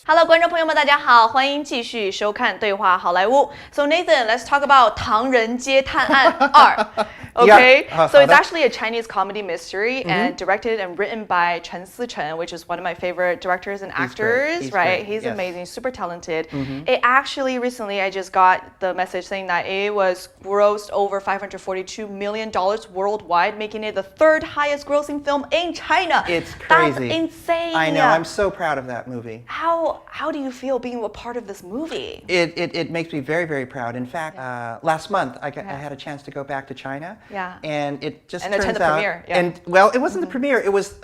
Hello， 观众朋友们，大家好，欢迎继续收看《对话好莱坞》。So Nathan, let's talk about 唐人街探案2. Okay, so it's actually a Chinese comedy mystery and directed and written by Chen Sichen, which is one of my favorite directors and actors. Right? He's amazing, super talented. It actually recently I just got the message saying that it was grossed over $542 million worldwide, making it the third highest grossing film in China. It's crazy. That's insane. I know. I'm so proud of that movie. How do you feel being a part of this movie? It makes me very, very proud. In fact, last month I had a chance to go back to China. Yeah. And it just and turns attend the out, premiere. Yeah. And well, it wasn't the premiere. It was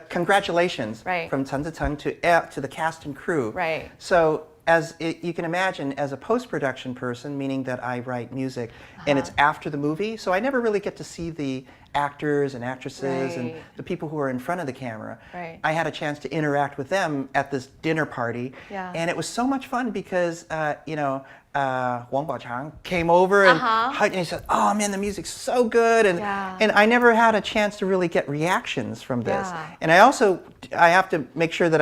congratulations Right. from Chen Ziteng to the cast and crew. Right. So you can imagine, as a post-production person, meaning that I write music, and it's after the movie, so I never really get to see the actors and actresses and the people who are in front of the camera. Right. I had a chance to interact with them at this dinner party, and it was so much fun because, Wang Baochang came over and hugged, and he said, "Oh man, the music's so good," and I never had a chance to really get reactions from this. And I have to make sure that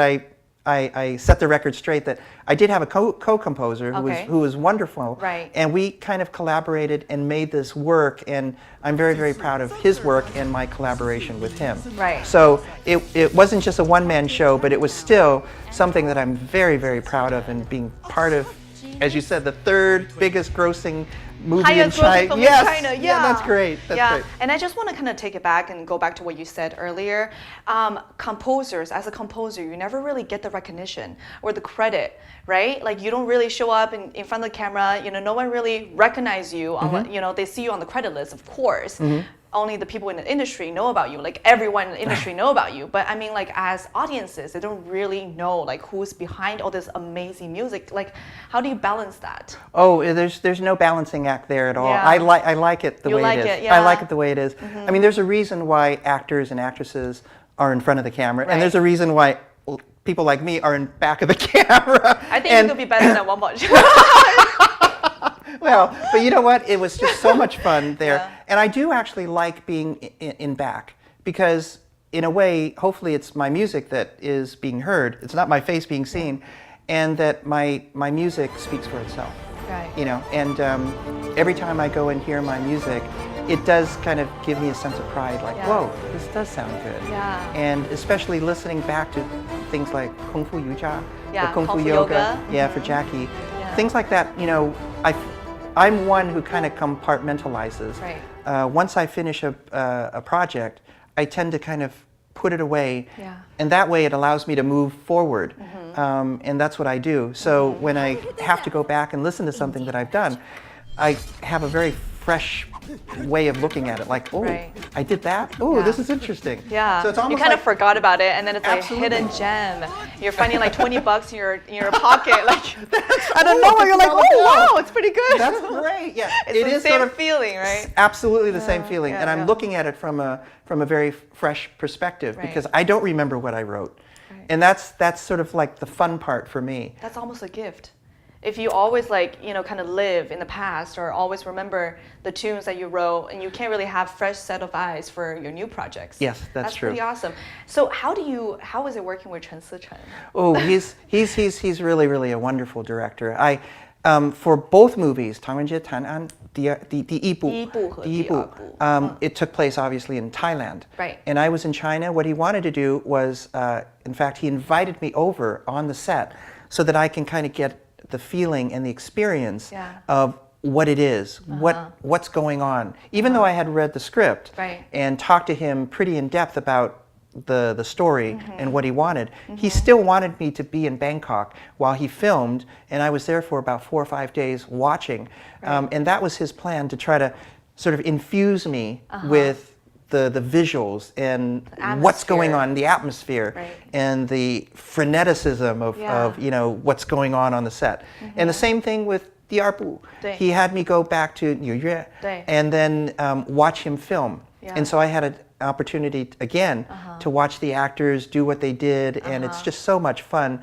I set the record straight that I did have a co-composer who was wonderful, and we kind of collaborated and made this work, and I'm very, very proud of his work and my collaboration with him. Right. So it wasn't just a one-man show, but it was still something that I'm very, very proud of, and being part of, as you said, the third biggest grossing movie in China. China. Yeah, that's great. That's great. And I just want to kind of take it back and go back to what you said earlier. Composers, as a composer, you never really get the recognition or the credit, right? Like you don't really show up in front of the camera. No one really recognizes you. They see you on the credit list, of course. Only the people in the industry know about you. Like everyone in the industry know about you. But I mean, like as audiences, they don't really know like who's behind all this amazing music. Like, how do you balance that? Oh, there's no balancing act there at all. Yeah. I like it the way it is. Yeah. I like it the way it is. I mean, there's a reason why actors and actresses are in front of the camera, and there's a reason why people like me are in back of the camera. I think you could be better than Wang Baochang. Well, but you know what? It was just so much fun there. And I do actually like being in back because, in a way, hopefully it's my music that is being heard. It's not my face being seen. And that my music speaks for itself. Right. And every time I go and hear my music, it does kind of give me a sense of pride, like, whoa, this does sound good. Yeah. And especially listening back to things like Kung Fu Yuja or Kung Fu Yoga. For Jackie. Things like that, I'm one who kind of compartmentalizes. Right. Once I finish a project, I tend to kind of put it away, and that way it allows me to move forward, and that's what I do. So when I have to go back and listen to something that I've done, I have a very fresh way of looking at it, like, oh, I did that? Oh, this is interesting. Yeah, so it's almost you kind of forgot about it, and then it's like a hidden gem. You're finding like $20 in your pocket, like I don't know, you're like, oh wow, it's pretty good. That's great. Yeah, it's the same feeling, right? Absolutely the same feeling, and I'm looking at it from a very fresh perspective because I don't remember what I wrote, and that's sort of like the fun part for me. That's almost a gift. If you always kind of live in the past or always remember the tunes that you wrote, and you can't really have fresh set of eyes for your new projects. Yes, that's true. That's pretty awesome. So how is it working with Chen Sichen? Oh, he's really, really a wonderful director. For both movies, 唐人街探案第一部 it took place obviously in Thailand. Right. And I was in China. What he wanted to do was, in fact, he invited me over on the set so that I can kind of get the feeling and the experience of what it is, what's going on. Even though I had read the script and talked to him pretty in depth about the story and what he wanted, he still wanted me to be in Bangkok while he filmed, and I was there for about 4 or 5 days watching. And that was his plan, to try to sort of infuse me with the visuals and what's going on, the atmosphere, and the freneticism of what's going on the set. And the same thing with 第二部. He had me go back to New York and then watch him film. And so I had an opportunity again to watch the actors do what they did, and it's just so much fun,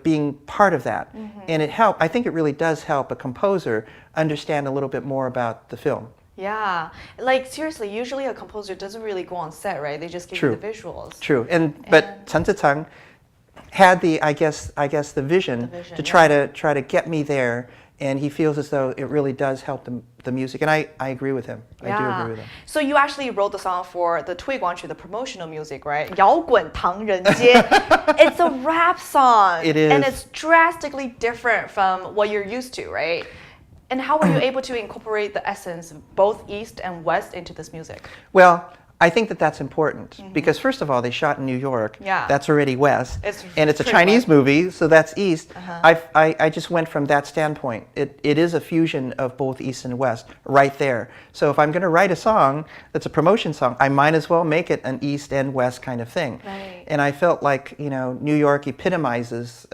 being part of that. And it helped. I think it really does help a composer understand a little bit more about the film. Yeah, like seriously, usually a composer doesn't really go on set, right? They just give you the visuals. True, but Chen Ziteng had the I guess the vision to try to get me there, and he feels as though it really does help the music, and I agree with him. I do agree with him. So you actually wrote the song for the 推广曲, the promotional music, right? 摇滚唐人街. It's a rap song. It is. And it's drastically different from what you're used to, right? And how were you able to incorporate the essence of both East and West into this music? Well, I think that's important because first of all, they shot in New York. Yeah. That's already West. And it's a pretty Chinese West. movie, so that's East. I just went from that standpoint. It is a fusion of both East and West right there. So if I'm going to write a song that's a promotion song, I might as well make it an East and West kind of thing. Right. And I felt like, New York epitomizes,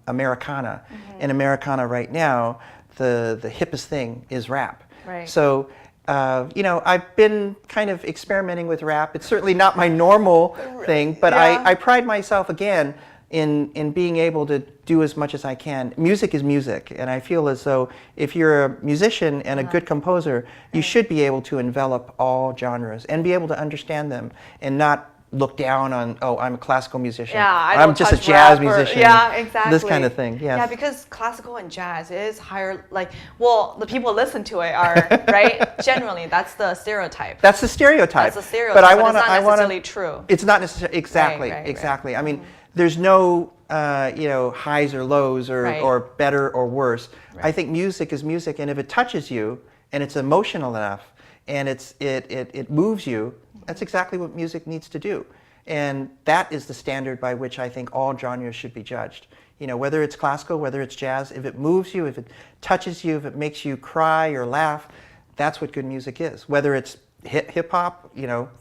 Americana. In Americana right now, the hippest thing is rap. Right. So I've been kind of experimenting with rap. It's certainly not my normal thing, but I pride myself again in being able to do as much as I can. Music is music, and I feel as though if you're a musician and a good composer, you should be able to envelop all genres and be able to understand them and not look down on, oh, I'm a classical musician. Yeah, I'm just a jazz musician. Yeah, exactly. This kind of thing. Yes. Yeah, because classical and jazz is higher, the people listen to it are, right? Generally, that's the stereotype. That's the stereotype. That's the stereotype, but it's not necessarily true. It's not necessarily, exactly, exactly. I mean, there's no, highs or lows or better or worse. I think music is music, and if it touches you and it's emotional enough and it moves you, that's exactly what music needs to do. And that is the standard by which I think all genres should be judged. Whether it's classical, whether it's jazz, if it moves you, if it touches you, if it makes you cry or laugh, that's what good music is. Whether it's hip hop,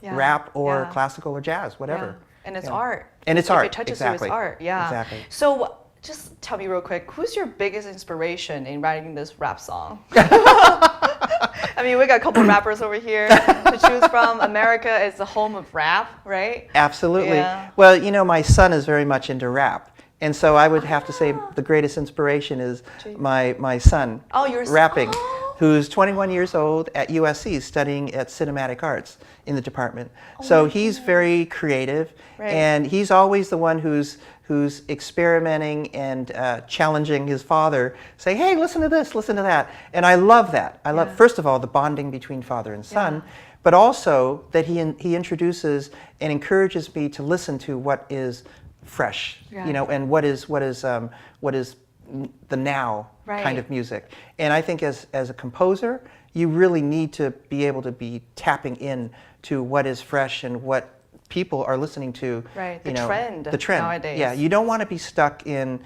rap or classical or jazz, whatever. Yeah. And it's art. And it's if art. If it touches exactly. you, it's art. Yeah. Exactly. So just tell me real quick, who's your biggest inspiration in writing this rap song? I mean, we got a couple rappers over here to choose from. America is the home of rap, right? Absolutely. Yeah. Well, my son is very much into rap. And so I would have to say the greatest inspiration is my son rapping, who's 21 years old at USC studying at cinematic arts in the department. So he's very creative, and he's always the one who's experimenting and challenging his father, saying, hey, listen to this, listen to that. And I love that. I love, first of all, the bonding between father and son, but also that he introduces and encourages me to listen to what is fresh, and what is the now kind of music. And I think as a composer, you really need to be able to be tapping in to what is fresh and what people are listening to. Right, the trend nowadays. Yeah, you don't want to be stuck in,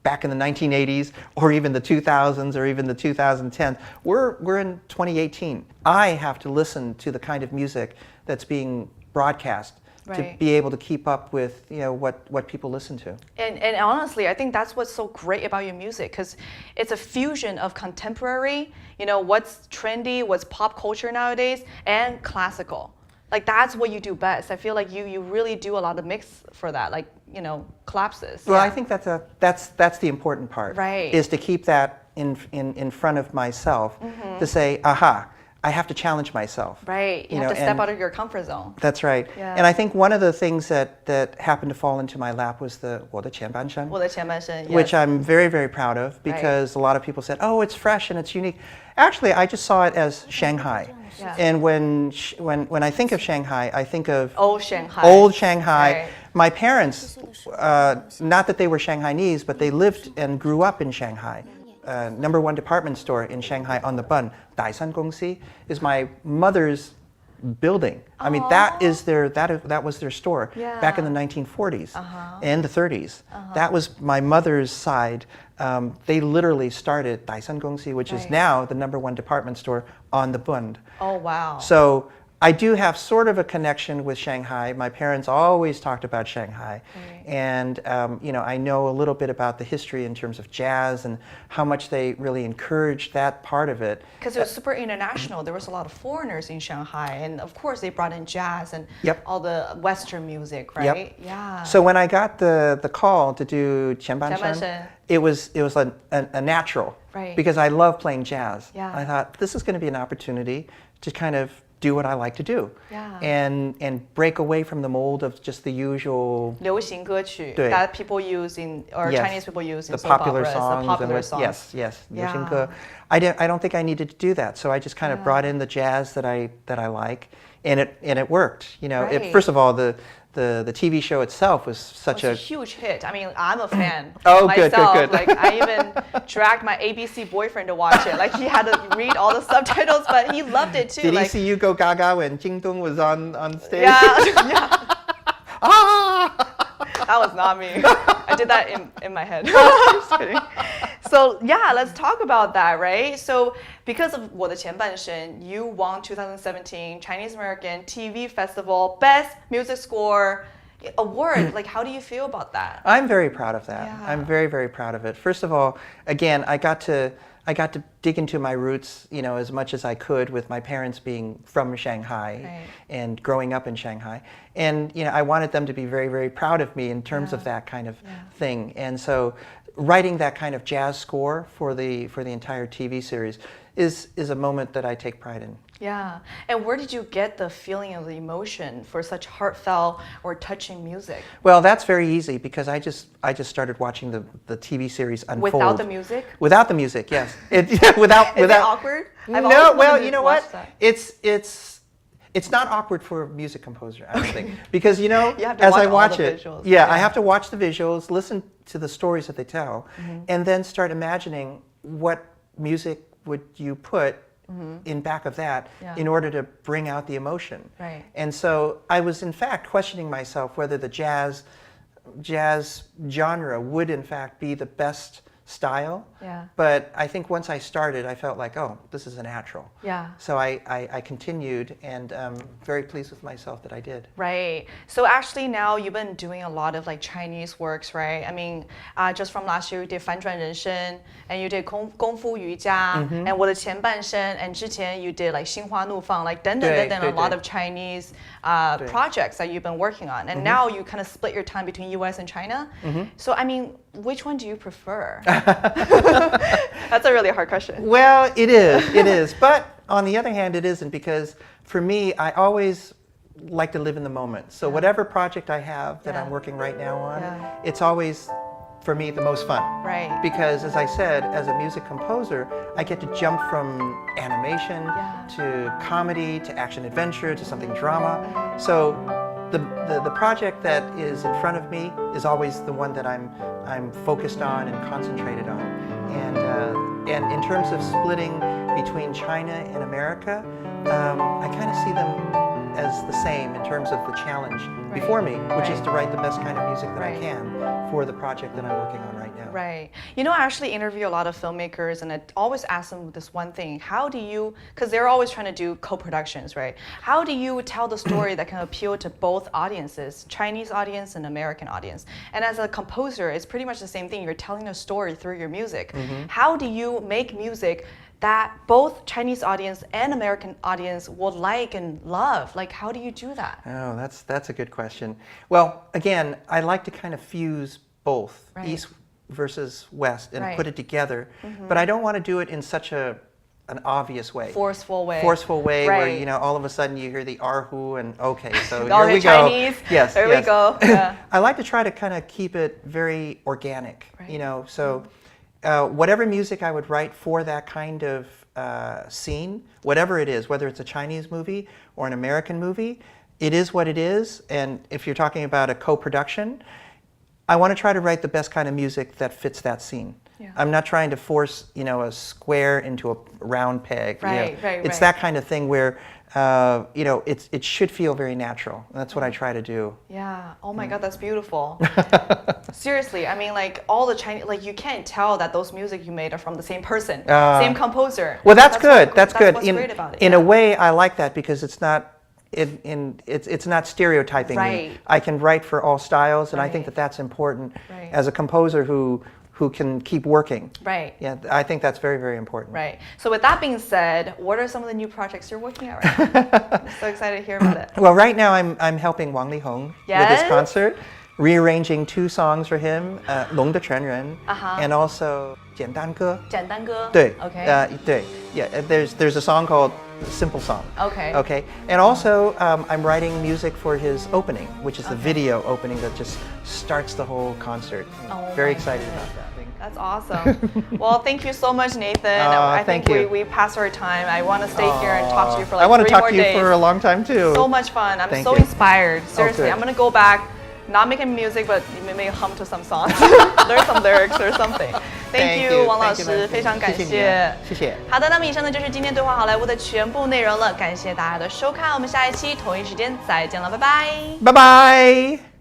back in the 1980s or even the 2000s or even the 2010s. We're in 2018. I have to listen to the kind of music that's being broadcast to be able to keep up with what people listen to. And honestly, I think that's what's so great about your music, because it's a fusion of contemporary, what's trendy, what's pop culture nowadays, and classical. Like, that's what you do best. I feel like you really do a lot of mix for that, like, collapses. Well, I think that's the important part. Right. Is to keep that in front of myself, to say, aha, I have to challenge myself. Right. You have to step out of your comfort zone. That's right. Yeah. And I think one of the things that happened to fall into my lap was the 我的前半生, 我的前半生, yes. which I'm very, very proud of, because a lot of people said, oh, it's fresh and it's unique. Actually, I just saw it as Shanghai. Yeah. And when I think of Shanghai, I think of old Shanghai. Old Shanghai. Right. My parents, not that they were Shanghainese, but they lived and grew up in Shanghai. #1 department store in Shanghai on the Bund, Daisan Gongxi, is my mother's building. I mean, that was their store back in the 1940s and the 30s. That was my mother's side. They literally started Daisan Gongxi, which is now the #1 department store on the Bund. Oh, wow. So I do have sort of a connection with Shanghai. My parents always talked about Shanghai. And, I know a little bit about the history in terms of jazz and how much they really encouraged that part of it. Because it was super international. There was a lot of foreigners in Shanghai. And of course, they brought in jazz and all the Western music, right? Yeah. So when I got the call to do 前半生, it was a natural. Because I love playing jazz. I thought, this is going to be an opportunity to kind of do what I like to do, and break away from the mold of just the usual 流行歌曲 对 that people use in or Yes. Chinese people use in the soap popular operas, songs, the popular and songs. yes,流行歌. I don't think I needed to do that, so I just kind of brought in the jazz that I like, and it worked. You know, Right. first of all, the TV show itself was such It's a huge hit. I mean, I'm a fan Oh, myself. good. Like, I even dragged my ABC boyfriend to watch it. Like, he had to read all the subtitles, but he loved it too. Did like, he see you go gaga when Jingdong was on stage? Yeah. Ah! That was not me. I did that in my head. Just kidding. So yeah, let's talk about that, right? So because of 我的前半生, you won 2017 Chinese American TV Festival Best Music Score Award. Like, how do you feel about that? I'm very proud of that. Yeah. I'm very, very proud of it. First of all, again, I got to dig into my roots, you know, as much as I could, with my parents being from Shanghai and growing up in Shanghai. And, you know, I wanted them to be very, very proud of me in terms of that kind of thing. And so writing that kind of jazz score for the entire TV series is a moment that I take pride in. Yeah. And where did you get the feeling of the emotion for such heartfelt or touching music? Well, that's very easy because I just started watching the TV series unfold. Without the music? Without the music, yes. Is it awkward? No, well, you know what? It's not awkward for a music composer, I don't think, because you know, you have to as watch I watch all the it, visuals. I have to watch the visuals, listen to the stories that they tell, and then start imagining what music would you put in back of that in order to bring out the emotion. Right. And so I was in fact questioning myself whether the jazz genre would in fact be the best style. Yeah. But I think once I started, I felt like, oh, this is a natural. Yeah. So I continued, and very pleased with myself that I did. Right. So actually now you've been doing a lot of like Chinese works, right? I mean, just from last year you did 反转人生 and you did 功夫瑜伽 and 我的前半生 and 之前 you did like 心花怒放 like 等等等等 a lot of Chinese projects that you've been working on, and now you kind of split your time between US and China. So I mean, which one do you prefer? That's a really hard question. Well, it is. But on the other hand, it isn't, because for me, I always like to live in the moment. So whatever project I have that I'm working right now on, it's always, for me, the most fun. Right. Because as I said, as a music composer, I get to jump from animation to comedy to action adventure to something drama. So the project that is in front of me is always the one that I'm focused on and concentrated on. And in terms of splitting between China and America, I kind of see them as the same in terms of the challenge before me, which is to write the best kind of music that I can for the project that I'm working on right now. Right. You know, I actually interview a lot of filmmakers, and I always ask them this one thing. How do you, because they're always trying to do co-productions, right? How do you tell the story that can appeal to both audiences, Chinese audience and American audience? And as a composer, it's pretty much the same thing. You're telling a story through your music. How do you make music that both Chinese audience and American audience will like and love? Like, how do you do that? Oh, that's a good question. Well, again, I like to kind of fuse both, East versus West, and put it together. But I don't want to do it in such an obvious way. Forceful way. Where, you know, all of a sudden you hear the erhu and okay, so here we Chinese. Go. Yes, there we go. Yeah. I like to try to kind of keep it very organic, you know, so whatever music I would write for that kind of scene, whatever it is, whether it's a Chinese movie or an American movie, it is what it is. And if you're talking about a co-production, I want to try to write the best kind of music that fits that scene. Yeah. I'm not trying to force, you know, a square into a round peg. It's that kind of thing where, you know, it should feel very natural. That's what I try to do. Yeah. Oh my God, that's beautiful. Seriously, I mean, like all the Chinese, like you can't tell that those music you made are from the same person, same composer. Well, that's good. That's good. What's great about it. In a way, I like that because it's not. It's not stereotyping me. I can write for all styles, and I think that that's important as a composer who can keep working. Right. Yeah, I think that's very, very important. Right. So with that being said, what are some of the new projects you're working on right now? I'm so excited to hear about it. Well, right now I'm helping Wang Lihong with his concert, rearranging 2 songs for him, 龙的传人, and also 简单歌。简单歌。对 OK. 对 Yeah, there's a song called Simple Song. Okay. Okay. And also, I'm writing music for his opening, which is the video opening that just starts the whole concert. Very excited about that. That's awesome. Well, thank you so much, Nathan. I think we passed our time. I want to stay here and talk to you for like 3 more days. I want to talk to you for a long time too. So much fun. I'm Thank so you. inspired. Seriously, I'm going to go back, not making music, but maybe hum to some songs, learn some lyrics or something. Thank you, 王老师，非常感谢。谢谢。好的，那么以上呢就是今天对话好莱坞的全部内容了，感谢大家的收看，我们下一期同一时间再见了，拜拜。拜拜。